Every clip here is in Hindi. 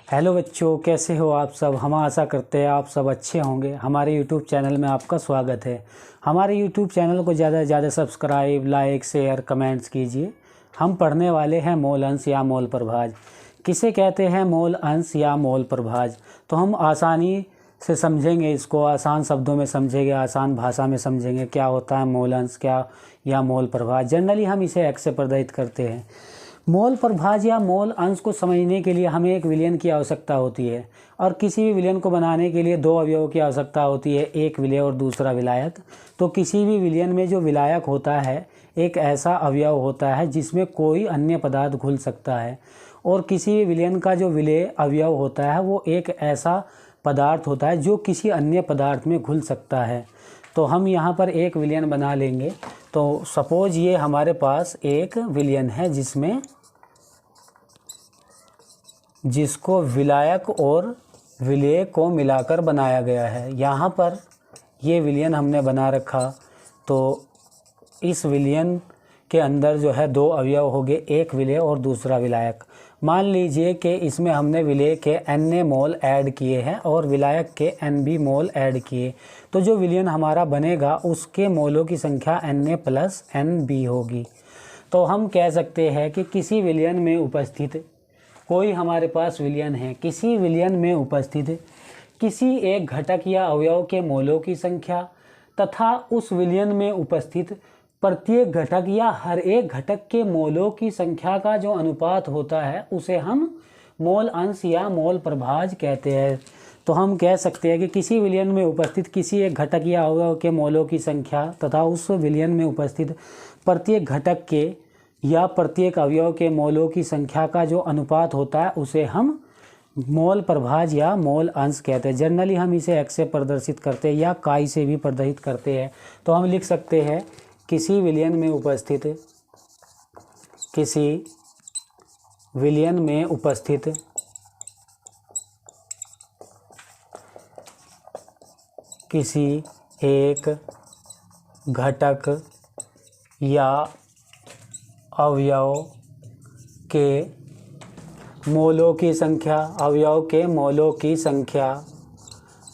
हेलो बच्चों, कैसे हो आप सब। हम आशा करते हैं आप सब अच्छे होंगे। हमारे यूट्यूब चैनल में आपका स्वागत है। हमारे यूट्यूब चैनल को ज़्यादा से ज़्यादा सब्सक्राइब, लाइक, शेयर, कमेंट्स कीजिए। हम पढ़ने वाले हैं मोल अंश या मोल प्रभाज। किसे कहते हैं मोल अंश या मोल प्रभाज? तो हम आसानी से समझेंगे, इसको आसान शब्दों में समझेंगे, आसान भाषा में समझेंगे क्या होता है मोल अंश क्या या मोल प्रभाज। जनरली हम इसे एक्स से प्रदर्शित करते हैं। मोल प्रभाज या मोल अंश को समझने के लिए हमें एक विलयन की आवश्यकता होती है, और किसी भी विलयन को बनाने के लिए दो अवयवों की आवश्यकता होती है, एक विलेय और दूसरा विलायक। तो किसी भी विलयन में जो विलायक होता है एक ऐसा अवयव होता है जिसमें कोई अन्य पदार्थ घुल सकता है, और किसी भी विलयन का जो विलेय अवयव होता है वो एक ऐसा पदार्थ होता है जो किसी अन्य पदार्थ में घुल सकता है। तो हम यहाँ पर एक विलयन बना लेंगे। तो सपोज ये हमारे पास एक विलयन है जिसको विलायक और विलेय को मिलाकर बनाया गया है। यहाँ पर ये विलयन हमने बना रखा। तो इस विलयन के अंदर जो है दो अवयव हो गए, एक विलेय और दूसरा विलायक। मान लीजिए कि इसमें हमने विलेय के n मोल ऐड किए हैं और विलायक के nb मोल ऐड किए। तो जो विलयन हमारा बनेगा उसके मोलों की संख्या Na प्लस Nb होगी। तो हम कह सकते हैं कि किसी विलयन में उपस्थित कोई हमारे पास विलयन है, किसी विलयन में उपस्थित किसी एक घटक या अवयव के मोलों की संख्या तथा उस विलयन में उपस्थित प्रत्येक घटक या हर एक घटक के मोलों की संख्या का जो अनुपात होता है उसे हम मोल अंश या मोल प्रभाज कहते हैं। तो हम कह सकते हैं कि किसी विलयन में उपस्थित किसी एक घटक या अवयव के मोलों की संख्या तथा उस विलयन में उपस्थित प्रत्येक घटक के या प्रत्येक अवयव के मोलों की संख्या का जो अनुपात होता है उसे हम मोल प्रभाज या मोल अंश कहते हैं। जनरली हम इसे एक्स से प्रदर्शित करते हैं या काई से भी प्रदर्शित करते हैं। तो हम लिख सकते हैं किसी विलयन में उपस्थित किसी एक घटक या अवयव के मोलों की संख्या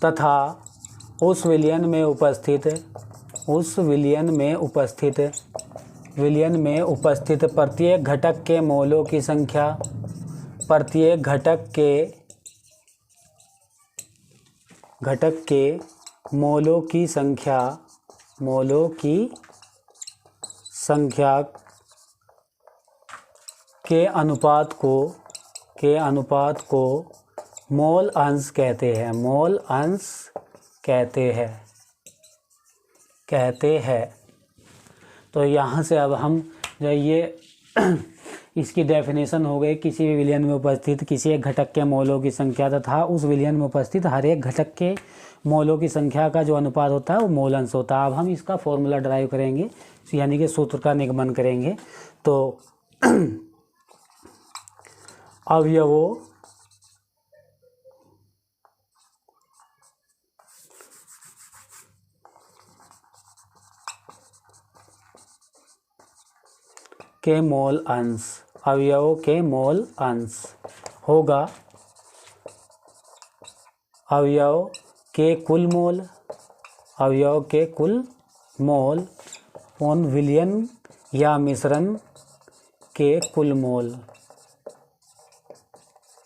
तथा उस विलयन में उपस्थित प्रत्येक घटक के मोलों की संख्या के अनुपात को मोल अंश कहते हैं। तो यहाँ से अब हम जो ये इसकी डेफिनेशन हो गई, किसी भी विलयन में उपस्थित किसी एक घटक के मोलों की संख्या तथा उस विलयन में उपस्थित हर एक घटक के मोलों की संख्या का जो अनुपात होता है वो मोल अंश होता है। अब हम इसका फॉर्मूला ड्राइव करेंगे, यानी कि सूत्र का निगमन करेंगे। तो अवयवों के मोल अंश होगा अवयव के कुल मोल उन विलयन या मिश्रण के कुल मोल।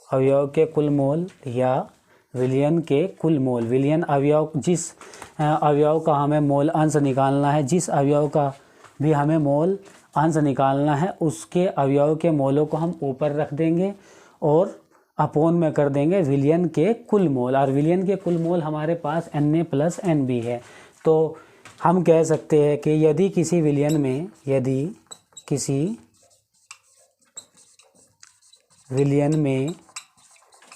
अवयव के कुल मोल या विलयन के कुल मोल। विलयन अवयव, जिस अवयव का हमें मोल अंश निकालना है, जिस अवयव का भी हमें मोल अंश निकालना है, उसके अवयव के मोलों को हम ऊपर रख देंगे और अपोन में कर देंगे विलयन के कुल मोल। और विलयन के कुल मोल हमारे पास Na प्लस Nb है। तो हम कह सकते हैं कि यदि किसी विलयन में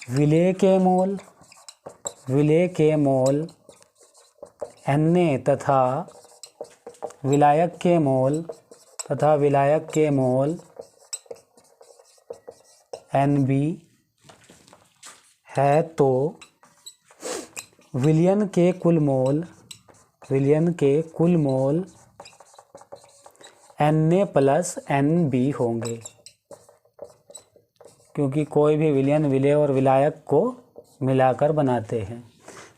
विलेय के मोल Na तथा विलायक के मोल Nb है, तो विलयन के कुल मोल Na प्लस Nb होंगे। क्योंकि कोई भी विलयन विलेय और विलायक को मिलाकर बनाते हैं।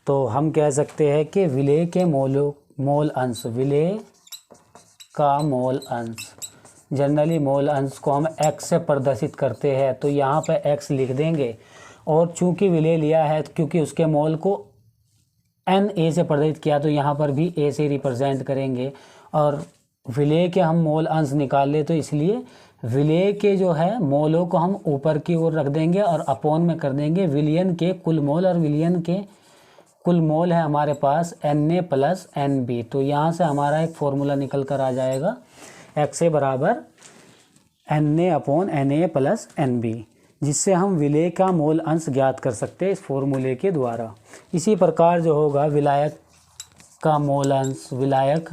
तो हम कह सकते हैं कि विलेय के मोल अंश, विलेय का मोल अंश, जनरली मोल अंश को हम x से प्रदर्शित करते हैं, तो यहाँ पे x लिख देंगे। और चूंकि विलेय लिया है क्योंकि उसके मोल को Na से प्रदर्शित किया, तो यहाँ पर भी A से रिप्रेजेंट करेंगे। और विलेय के हम मोल अंश निकाल ले, तो इसलिए विलेय के जो है मोलों को हम ऊपर की ओर रख देंगे और अपॉन में कर देंगे विलियन के कुल मोल, और विलियन के कुल मोल है हमारे पास Na प्लस Nb। तो यहाँ से हमारा एक फॉर्मूला निकल कर आ जाएगा XA बराबर Na upon Na plus Nb, जिससे हम विलेय का मोल अंश ज्ञात कर सकते हैं इस फॉर्मूले के द्वारा। इसी प्रकार जो होगा विलायक का मोल अंश, विलायक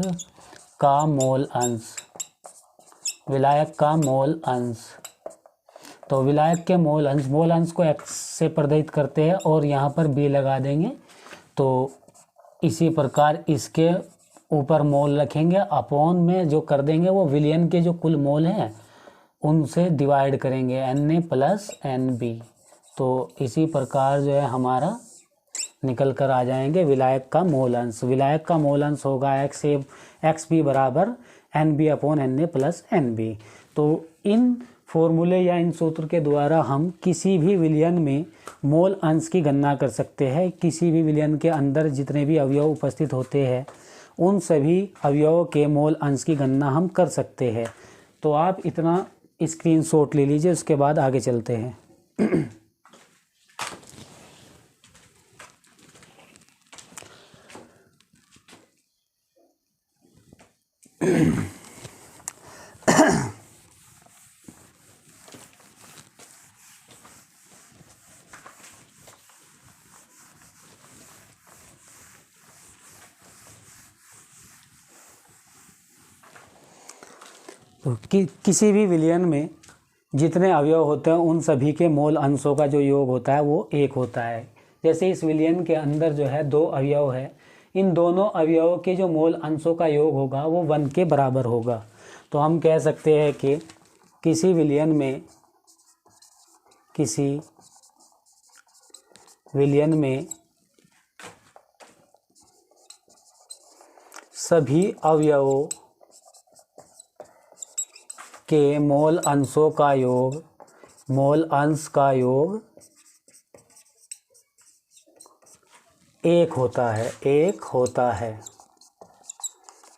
का मोल अंश, विलायक का मोल अंश। तो विलायक के मोल अंश को x से प्रदर्शित करते हैं और यहाँ पर b लगा देंगे। तो इसी प्रकार इसके ऊपर मोल रखेंगे, अपॉन में जो कर देंगे वो विलियन के जो कुल मोल हैं उनसे डिवाइड करेंगे Na प्लस Nb। तो इसी प्रकार जो है हमारा निकल कर आ जाएंगे विलायक का मोल अंश। विलायक का मोल अंश होगा XB बराबर Nb upon Na plus Nb। तो इन फॉर्मूले या इन सूत्र के द्वारा हम किसी भी विलयन में मोल अंश की गणना कर सकते हैं। किसी भी विलयन के अंदर जितने भी अवयव उपस्थित होते हैं उन सभी अवयवों के मोल अंश की गणना हम कर सकते हैं। तो आप इतना स्क्रीनशॉट ले लीजिए, उसके बाद आगे चलते हैं। तो किसी भी विलयन में जितने अवयव होते हैं उन सभी के मोल अंशों का जो योग होता है वो 1 होता है। जैसे इस विलयन के अंदर जो है 2 अवयव है, इन दोनों अवयवों के जो मोल अंशों का योग होगा वो 1 के बराबर होगा। तो हम कह सकते हैं कि किसी विलयन में सभी अवयवों के मोल अंशों का योग, मोल अंश का योग 1 होता है, 1 होता है।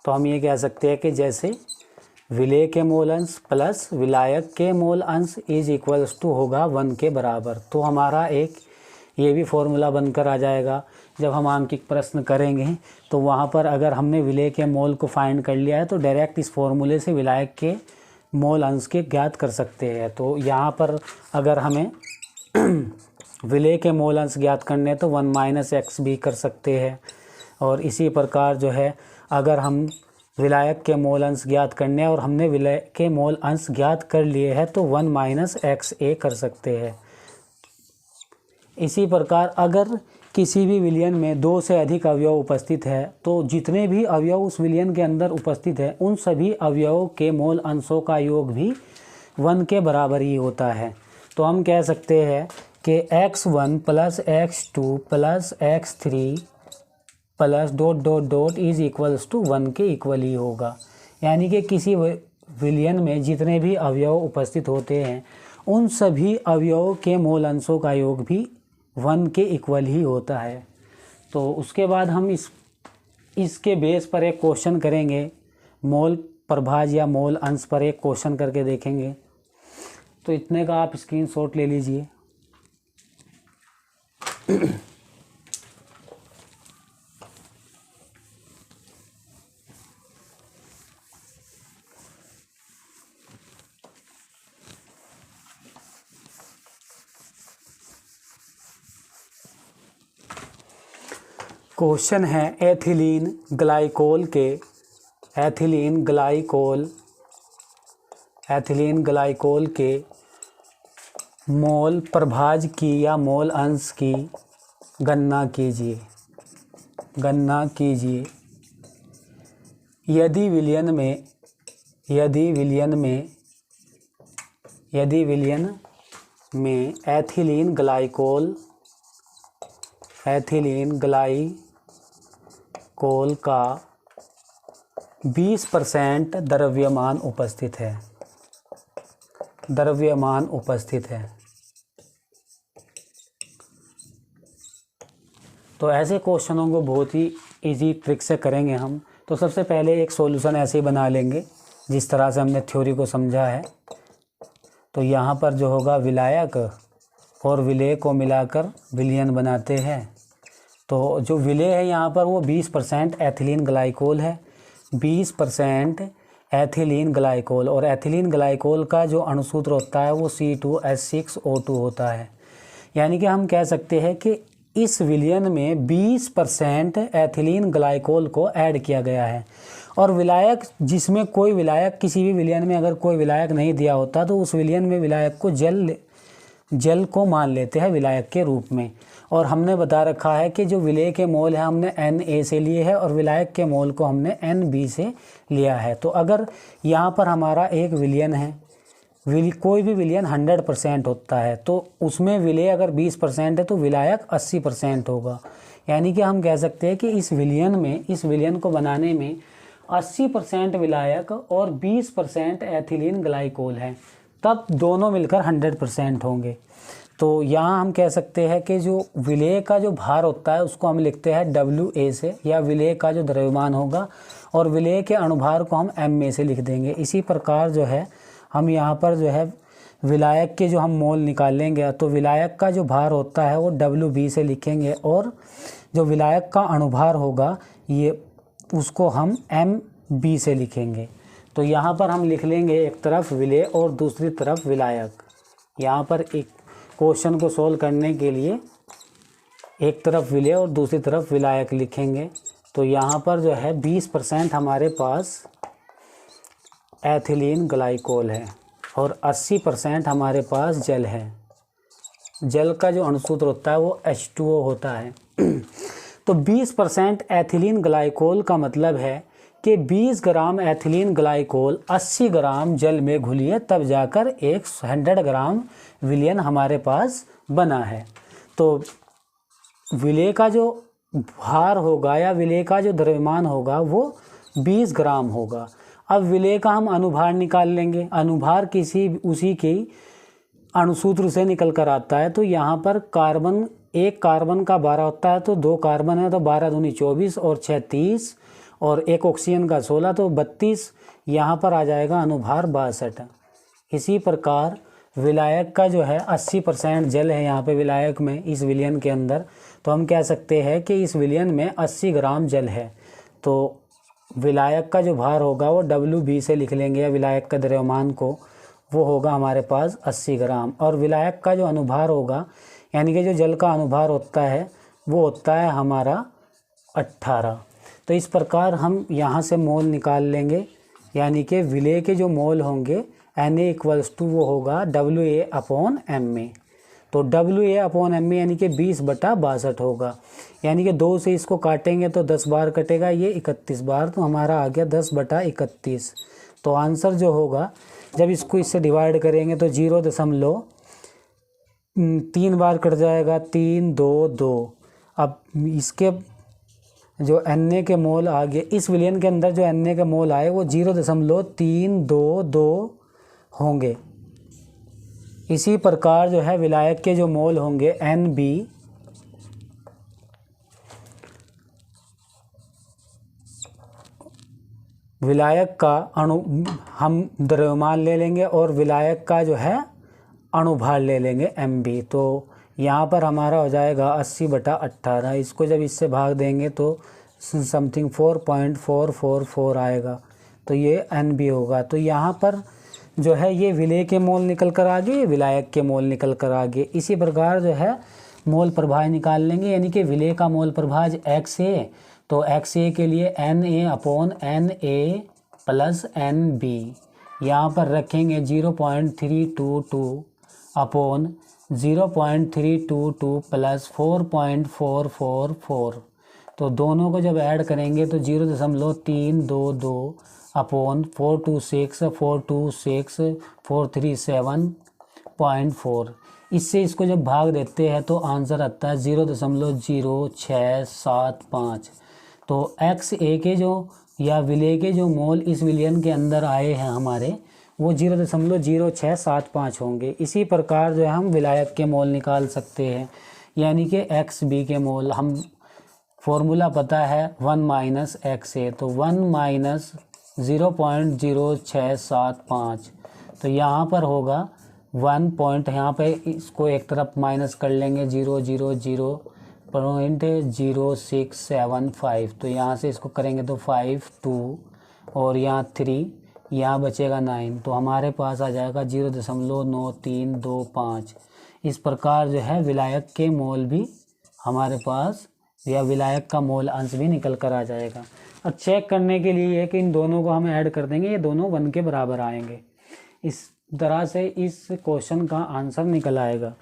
तो हम ये कह सकते हैं कि जैसे विलेय के मोल अंश प्लस विलायक के मोल अंश इज इक्वल्स टू होगा 1 के बराबर। तो हमारा एक ये भी फॉर्मूला बनकर आ जाएगा। जब हम आंकिक प्रश्न करेंगे तो वहाँ पर अगर हमने विलेय के मोल को फाइंड कर लिया है तो डायरेक्ट इस फॉर्मूले से विलायक के मोल अंश के ज्ञात कर सकते हैं। तो यहाँ पर अगर हमें विलेय के मोल अंश ज्ञात करने तो 1 माइनस एक्स भी कर सकते हैं। और इसी प्रकार जो है अगर हम विलायक के मोल अंश ज्ञात करने और हमने विलेय के मोल अंश ज्ञात कर लिए हैं तो 1 माइनस एक्स ए कर सकते हैं। इसी प्रकार अगर किसी भी विलयन में 2 से अधिक अवयव उपस्थित है तो जितने भी अवयव उस विलयन के अंदर उपस्थित है उन सभी अवयवों के मोल अंशों का योग भी 1 के बराबर ही होता है। तो हम कह सकते हैं कि x1 plus x2 plus x3 plus dot dot dot is equals to 1 के इक्वल ही होगा। यानी कि किसी विलयन में जितने भी अवयव उपस्थित होते हैं उन सभी अवयवों के मोल अंशों का योग भी 1 के इक्वल ही होता है। तो उसके बाद हम इसके बेस पर एक क्वेश्चन करेंगे, मोल प्रभाज या मोल अंश पर एक क्वेश्चन करके देखेंगे। तो इतने का आप स्क्रीनशॉट ले लीजिए। क्वेश्चन है एथिलीन ग्लाइकोल के मोल प्रभाज की या मोल अंश की गणना कीजिए। यदि विलयन में एथिलीन ग्लाइकोल का 20% द्रव्यमान उपस्थित है। तो ऐसे क्वेश्चनों को बहुत ही इजी ट्रिक से करेंगे हम। तो सबसे पहले एक सॉल्यूशन ऐसे ही बना लेंगे जिस तरह से हमने थ्योरी को समझा है। तो यहाँ पर जो होगा विलायक और विलेय को मिलाकर विलयन बनाते हैं। तो जो विलेय है यहाँ पर वो 20% एथिलीन ग्लाइकोल है, 20% एथिलीन ग्लाइकोल, और एथिलीन ग्लाइकोल का जो अणुसूत्र होता है वो C2H6O2 होता है। यानी कि हम कह सकते हैं कि इस विलयन में 20% एथिलीन ग्लाइकोल को ऐड किया गया है। और विलायक, जिसमें कोई विलायक, किसी भी विलयन में अगर कोई विलायक नहीं दिया होता तो उस विलयन में विलायक को जल को मान लेते हैं विलायक के रूप में। और हमने बता रखा है कि जो विलेय के मोल है हमने Na से लिए है और विलायक के मोल को हमने Nb से लिया है। तो अगर यहाँ पर हमारा एक विलयन है, कोई भी विलयन 100% होता है तो उसमें विलेय अगर 20% है तो विलायक 80% होगा। यानी कि हम कह सकते हैं कि इस विलयन को बनाने में 80% विलायक और 20% एथिलीन ग्लाइकोल है, तब दोनों मिलकर 100% होंगे। तो यहाँ हम कह सकते हैं कि जो विलेय का जो भार होता है उसको हम लिखते हैं WA से, या विलेय का जो द्रव्यमान होगा, और विलेय के अणुभार को हम MA से लिख देंगे। इसी प्रकार जो है हम यहाँ पर जो है विलायक के जो हम मोल निकालेंगे तो विलायक का जो भार होता है वो WB से लिखेंगे, और जो विलायक का अणुभार होगा ये उसको हम MB से लिखेंगे। तो यहाँ पर हम लिख लेंगे एक तरफ विलेय और दूसरी तरफ विलायक। यहाँ पर एक क्वेश्चन को सोल्व करने के लिए एक तरफ विलेय और दूसरी तरफ विलायक लिखेंगे। तो यहाँ पर जो है 20% हमारे पास एथिलीन ग्लाइकोल है और 80% हमारे पास जल है। जल का जो अणुसूत्र होता है वो H2O होता है। तो 20% एथिलीन ग्लाइकोल का मतलब है कि 20 ग्राम एथिलीन ग्लाइकोल 80 ग्राम जल में घुलिए तब जाकर 100 ग्राम विलयन हमारे पास बना है। तो विलेय का जो भार होगा या विलेय का जो द्रव्यमान होगा वो 20 ग्राम होगा। अब विलेय का हम अनुभार निकाल लेंगे। अनुभार उसी के अणुसूत्र से निकल कर आता है। तो यहाँ पर एक कार्बन का 12 होता है, तो 2 कार्बन है तो 12 दूनी 24 और 6 30, और एक ऑक्सीजन का 16 तो 32। यहाँ पर आ जाएगा अनुभार 62। इसी प्रकार विलायक का जो है 80% जल है यहाँ पे विलायक में, इस विलयन के अंदर। तो हम कह सकते हैं कि इस विलयन में 80 ग्राम जल है। तो विलायक का जो भार होगा वो WB से लिख लेंगे, या विलायक का द्रव्यमान को, वो होगा हमारे पास 80 ग्राम। और विलायक का जो अनुभार होगा, यानी कि जो जल का अनुभार होता है वो होता है हमारा 18। तो इस प्रकार हम यहाँ से मोल निकाल लेंगे। यानी कि विलेय के जो मोल होंगे Na = वो होगा WA/MA। तो WA/MA यानी कि 20/62 होगा। यानी कि 2 से इसको काटेंगे तो 10 बार कटेगा, ये 31 बार, तो हमारा आ गया 10/31। तो आंसर जो होगा जब इसको इससे डिवाइड करेंगे तो 0.3 बार कट जाएगा, 3 2 2। अब इसके जो Na के मोल आ गए, इस विलयन के अंदर जो Na के मोल आए वो 0.322 होंगे। इसी प्रकार जो है विलायक के जो मोल होंगे Nb, विलायक का हम द्रव्यमान ले लेंगे और विलायक का जो है अणुभार ले लेंगे Mb। तो यहाँ पर हमारा हो जाएगा 80/18। इसको जब इससे भाग देंगे तो समथिंग 4.444 आएगा। तो ये Nb होगा। तो यहाँ पर जो है ये विलेय के मोल निकल कर आ गए, विलायक के मोल निकल कर आ गए। इसी प्रकार जो है मोल प्रभाज निकाल लेंगे। यानी कि विलेय का मोल प्रभाज XA, तो XA के लिए Na/Na + Nb यहाँ पर रखेंगे 0.322 / 0.322 + 4.444। तो दोनों को जब ऐड करेंगे तो 0.322 / 426 437.4। इससे इसको जब भाग देते हैं तो आंसर आता है 0.0675। तो एक्स ए के जो या विलय के जो मोल इस विलयन के अंदर आए हैं हमारे, वो 0.0675 होंगे। इसी प्रकार जो है हम विलायक के मोल निकाल सकते हैं, यानी कि एक्स बी के मोल। हम फॉर्मूला पता है 1 माइनस एक्स ए, तो 1 माइनस 0.0675, तो यहाँ पर होगा 1 पॉइंट, यहाँ पे इसको एक तरफ माइनस कर लेंगे 0.0675, तो यहाँ से इसको करेंगे तो 5 2 और यहाँ 3, यहाँ बचेगा 9, तो हमारे पास आ जाएगा 0.9325। इस प्रकार जो है विलायक के मोल भी हमारे पास, या विलायक का मोल अंश भी निकल कर आ जाएगा। और चेक करने के लिए है कि इन दोनों को हम ऐड कर देंगे, ये दोनों 1 के बराबर आएंगे। इस तरह से इस क्वेश्चन का आंसर निकल आएगा।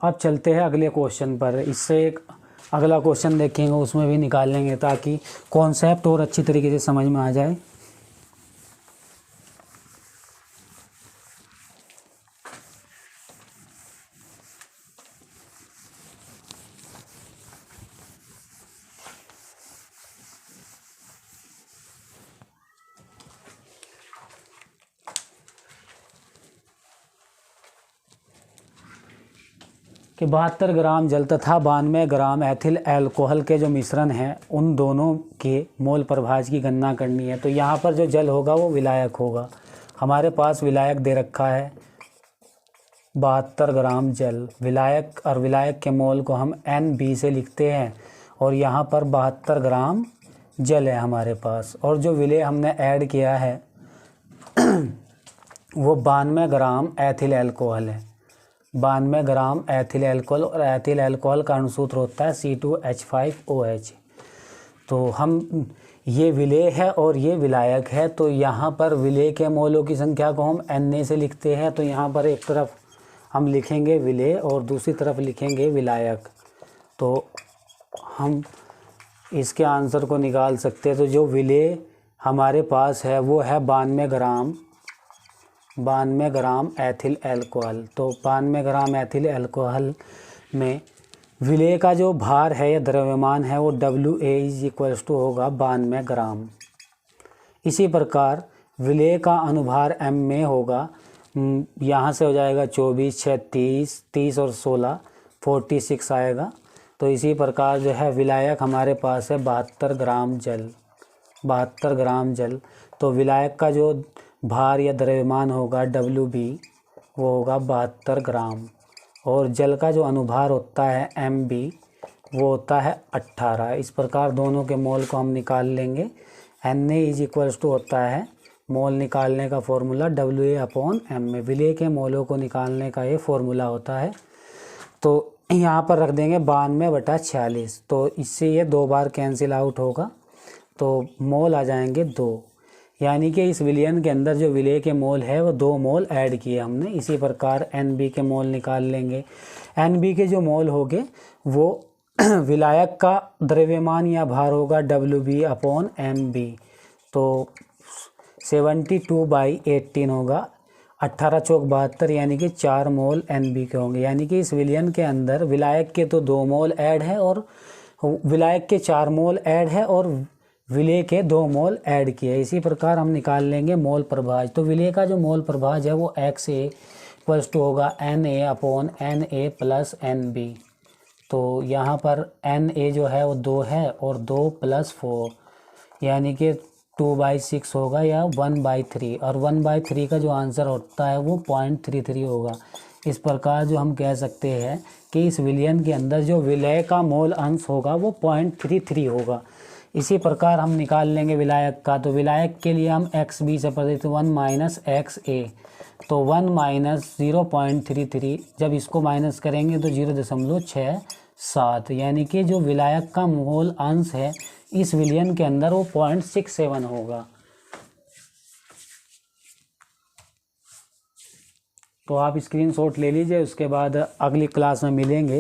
अब चलते हैं अगले क्वेश्चन पर। इससे एक अगला क्वेश्चन देखेंगे, उसमें भी निकाल लेंगे ताकि कॉन्सेप्ट और अच्छी तरीके से समझ में आ जाए। कि 72 ग्राम जल तथा 92 ग्राम एथिल अल्कोहल के जो मिश्रण हैं, उन दोनों के मोल प्रभाज की गणना करनी है। तो यहाँ पर जो जल होगा वो विलायक होगा। हमारे पास विलायक दे रखा है 72 ग्राम जल विलायक, और विलायक के मोल को हम NB से लिखते हैं, और यहाँ पर 72 ग्राम जल है हमारे पास। और जो विलय हमने ऐड किया है वो 92 ग्राम एथिल अल्कोहल है। 92 ग्राम एथिल अल्कोहल, और एथिल अल्कोहल का अणुसूत्र होता है C2H5OH। तो हम, ये विलेय है और ये विलायक है, तो यहाँ पर विलेय के मोलों की संख्या को हम Na से लिखते हैं। तो यहाँ पर एक तरफ हम लिखेंगे विलेय और दूसरी तरफ लिखेंगे विलायक, तो हम इसके आंसर को निकाल सकते हैं। तो जो विलेय हमारे पास है वो है 92 ग्राम एथिल अल्कोहल। तो 92 ग्राम एथिल अल्कोहल में विलेय का जो भार है या द्रव्यमान है वो WA = होगा 92 ग्राम। इसी प्रकार विलेय का अनुभार M में होगा, यहाँ से हो जाएगा 24 6 30 और 16 46 आएगा। तो इसी प्रकार जो है विलायक हमारे पास है 72 ग्राम जल, 72 ग्राम जल। तो विलायक का जो भार या द्रव्यमान होगा WB वो होगा 72 ग्राम, और जल का जो अनुभार होता है MB वो होता है 18। इस प्रकार दोनों के मोल को हम निकाल लेंगे। Na = होता है, मोल निकालने का फॉर्मूला WA/M में, विलेय के मोलों को निकालने का ये फॉर्मूला होता है। तो यहाँ पर रख देंगे 92/46, तो इससे ये 2 बार कैंसिल आउट होगा, तो मोल आ जाएंगे 2। यानी कि इस विलयन के अंदर जो विलेय के मोल है वो 2 मोल ऐड किए हमने। इसी प्रकार NB के मोल निकाल लेंगे। NB के जो मोल होंगे वो विलायक का द्रव्यमान या भार होगा WB/MB, तो 72/18 होगा। 18 चौक 72, यानी कि 4 मोल NB के होंगे। यानी कि इस विलयन के अंदर विलायक के तो 2 मोल ऐड है, और विलायक के 4 मोल ऐड है, और विलेय के 2 मोल ऐड किए। इसी प्रकार हम निकाल लेंगे मोल प्रभाज। तो विलेय का जो मोल प्रभाज है वो XA = होगा Na/Na + NB। तो यहाँ पर Na जो है वो 2 है, और 2 + 4 यानी कि 2/6 होगा, या 1/3, और 1/3 का जो आंसर होता है वो 0.33 होगा। इस प्रकार जो हम कह सकते हैं कि इस विलयन के अंदर जो विलेय का मोल अंश होगा वो 0.33 होगा। इसी प्रकार हम निकाल लेंगे विलायक का। तो विलायक के लिए हम XB से पढ़ते 1 - XA, तो 1 - 0.33, जब इसको माइनस करेंगे तो 0.6 0.67, यानी कि जो विलायक का मोल अंश है इस विलयन के अंदर वो 0.67 होगा। तो आप स्क्रीनशॉट ले लीजिए, उसके बाद अगली क्लास में मिलेंगे।